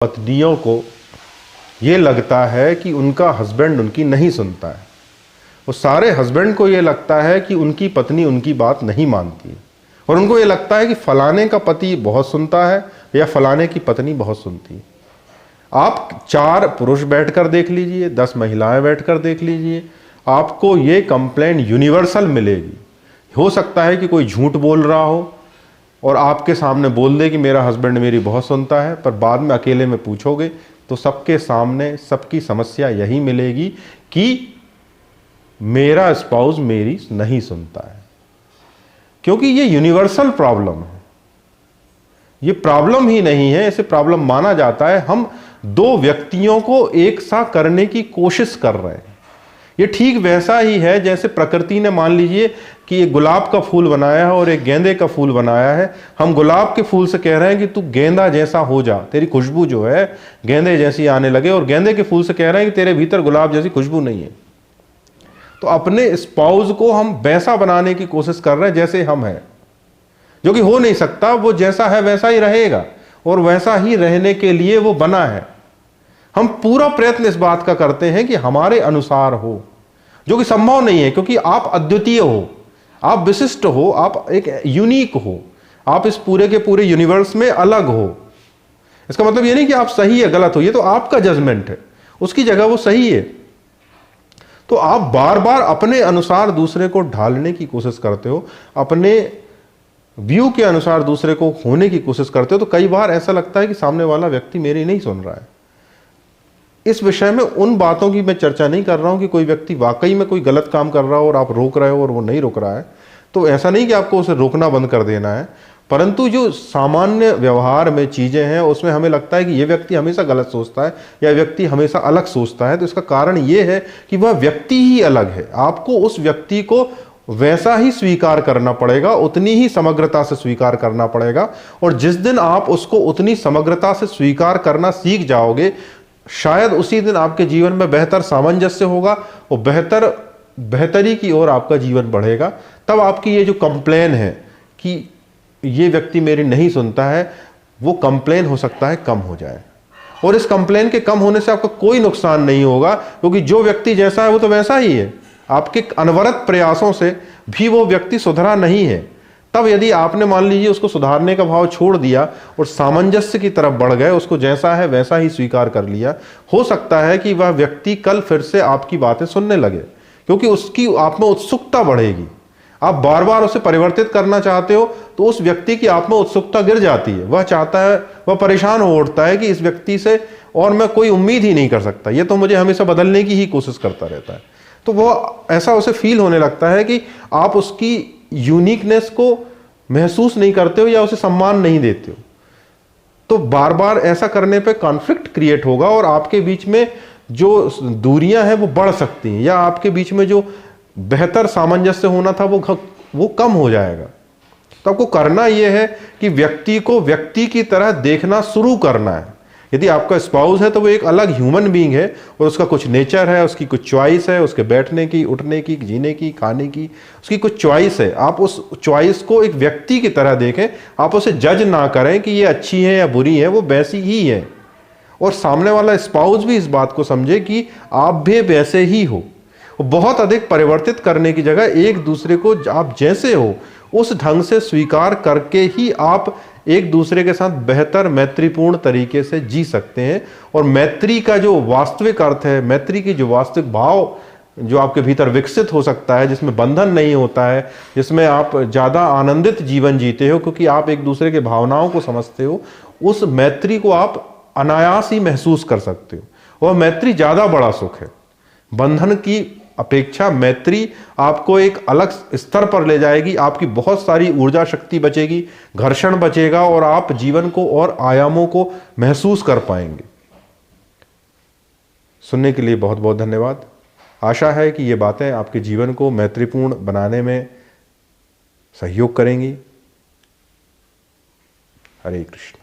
पत्नियों को ये लगता है कि उनका हस्बैंड उनकी नहीं सुनता है, और सारे हस्बैंड को ये लगता है कि उनकी पत्नी उनकी बात नहीं मानती, और उनको ये लगता है कि फलाने का पति बहुत सुनता है या फलाने की पत्नी बहुत सुनती है। आप 4 पुरुष बैठकर देख लीजिए, 10 महिलाएं बैठकर देख लीजिए, आपको ये कंप्लेंट यूनिवर्सल मिलेगी। हो सकता है कि कोई झूठ बोल रहा हो और आपके सामने बोल दे कि मेरा हस्बैंड मेरी बहुत सुनता है, पर बाद में अकेले में पूछोगे तो सबके सामने सबकी समस्या यही मिलेगी कि मेरा स्पाउस मेरी नहीं सुनता है। क्योंकि ये यूनिवर्सल प्रॉब्लम है, ये प्रॉब्लम ही नहीं है, इसे प्रॉब्लम माना जाता है। हम 2 व्यक्तियों को एक सा करने की कोशिश कर रहे हैं। ये ठीक वैसा ही है जैसे प्रकृति ने, मान लीजिए कि एक गुलाब का फूल बनाया है और एक गेंदे का फूल बनाया है। हम गुलाब के फूल से कह रहे हैं कि तू गेंदा जैसा हो जा, तेरी खुशबू जो है गेंदे जैसी आने लगे, और गेंदे के फूल से कह रहे हैं कि तेरे भीतर गुलाब जैसी खुशबू नहीं है। तो अपने स्पाउस को हम वैसा बनाने की कोशिश कर रहे हैं जैसे हम हैं, जो कि हो नहीं सकता। वो जैसा है वैसा ही रहेगा, और वैसा ही रहने के लिए वो बना है। हम पूरा प्रयत्न इस बात का करते हैं कि हमारे अनुसार हो, जो कि संभव नहीं है, क्योंकि आप अद्वितीय हो, आप विशिष्ट हो, आप एक यूनिक हो, आप इस पूरे के पूरे यूनिवर्स में अलग हो। इसका मतलब ये नहीं कि आप सही है गलत हो, ये तो आपका जजमेंट है, उसकी जगह वो सही है। तो आप बार बार अपने अनुसार दूसरे को ढालने की कोशिश करते हो, अपने व्यू के अनुसार दूसरे को होने की कोशिश करते हो, तो कई बार ऐसा लगता है कि सामने वाला व्यक्ति मेरी नहीं सुन रहा है। इस विषय में उन बातों की मैं चर्चा नहीं कर रहा हूं कि कोई व्यक्ति वाकई में कोई गलत काम कर रहा हो और आप रोक रहे हो और वो नहीं रोक रहा है, तो ऐसा नहीं कि आपको उसे रोकना बंद कर देना है। परंतु जो सामान्य व्यवहार में चीजें हैं उसमें हमें लगता है कि ये व्यक्ति हमेशा गलत सोचता है या व्यक्ति हमेशा अलग सोचता है। तो इसका कारण ये है कि वह व्यक्ति ही अलग है। आपको उस व्यक्ति को वैसा ही स्वीकार करना पड़ेगा, उतनी ही समग्रता से स्वीकार करना पड़ेगा। और जिस दिन आप उसको उतनी समग्रता से स्वीकार करना सीख जाओगे, शायद उसी दिन आपके जीवन में बेहतर सामंजस्य होगा और बेहतरी की ओर आपका जीवन बढ़ेगा। तब आपकी ये जो कंप्लेन है कि ये व्यक्ति मेरी नहीं सुनता है, वो कंप्लेन हो सकता है कम हो जाए। और इस कंप्लेन के कम होने से आपका कोई नुकसान नहीं होगा, क्योंकि जो व्यक्ति जैसा है वो तो वैसा ही है। आपके अनवरत प्रयासों से भी वो व्यक्ति सुधरा नहीं है। तब यदि आपने मान लीजिए उसको सुधारने का भाव छोड़ दिया और सामंजस्य की तरफ बढ़ गए, उसको जैसा है वैसा ही स्वीकार कर लिया, हो सकता है कि वह व्यक्ति कल फिर से आपकी बातें सुनने लगे, क्योंकि उसकी आप में उत्सुकता बढ़ेगी। आप बार बार उसे परिवर्तित करना चाहते हो तो उस व्यक्ति की आप में उत्सुकता गिर जाती है। वह चाहता है, वह परेशान हो उठता है कि इस व्यक्ति से और मैं कोई उम्मीद ही नहीं कर सकता, ये तो मुझे हमेशा बदलने की ही कोशिश करता रहता है। तो वह ऐसा उसे फील होने लगता है कि आप उसकी यूनिकनेस को महसूस नहीं करते हो या उसे सम्मान नहीं देते हो। तो बार बार ऐसा करने पे कॉन्फ्लिक्ट क्रिएट होगा और आपके बीच में जो दूरियां हैं वो बढ़ सकती हैं, या आपके बीच में जो बेहतर सामंजस्य होना था वो कम हो जाएगा। तो आपको करना यह है कि व्यक्ति को व्यक्ति की तरह देखना शुरू करना है। यदि आपका स्पाउस है तो वो एक अलग ह्यूमन बीइंग है, और उसका कुछ नेचर है, उसकी कुछ चॉइस है, उसके बैठने की, उठने की, जीने की, खाने की, उसकी कुछ चॉइस है। आप उस चॉइस को एक व्यक्ति की तरह देखें, आप उसे जज ना करें कि ये अच्छी है या बुरी है, वो वैसी ही है। और सामने वाला स्पाउस भी इस बात को समझे कि आप भी वैसे ही हो। बहुत अधिक परिवर्तित करने की जगह एक दूसरे को आप जैसे हो उस ढंग से स्वीकार करके ही आप एक दूसरे के साथ बेहतर मैत्रीपूर्ण तरीके से जी सकते हैं। और मैत्री का जो वास्तविक अर्थ है, मैत्री की जो वास्तविक भाव जो आपके भीतर विकसित हो सकता है, जिसमें बंधन नहीं होता है, जिसमें आप ज़्यादा आनंदित जीवन जीते हो क्योंकि आप एक दूसरे के भावनाओं को समझते हो, उस मैत्री को आप अनायास ही महसूस कर सकते हो। और मैत्री ज़्यादा बड़ा सुख है। बंधन की अपेक्षा मैत्री आपको एक अलग स्तर पर ले जाएगी। आपकी बहुत सारी ऊर्जा शक्ति बचेगी, घर्षण बचेगा, और आप जीवन को और आयामों को महसूस कर पाएंगे। सुनने के लिए बहुत बहुत धन्यवाद। आशा है कि ये बातें आपके जीवन को मैत्रीपूर्ण बनाने में सहयोग करेंगी। हरे कृष्ण।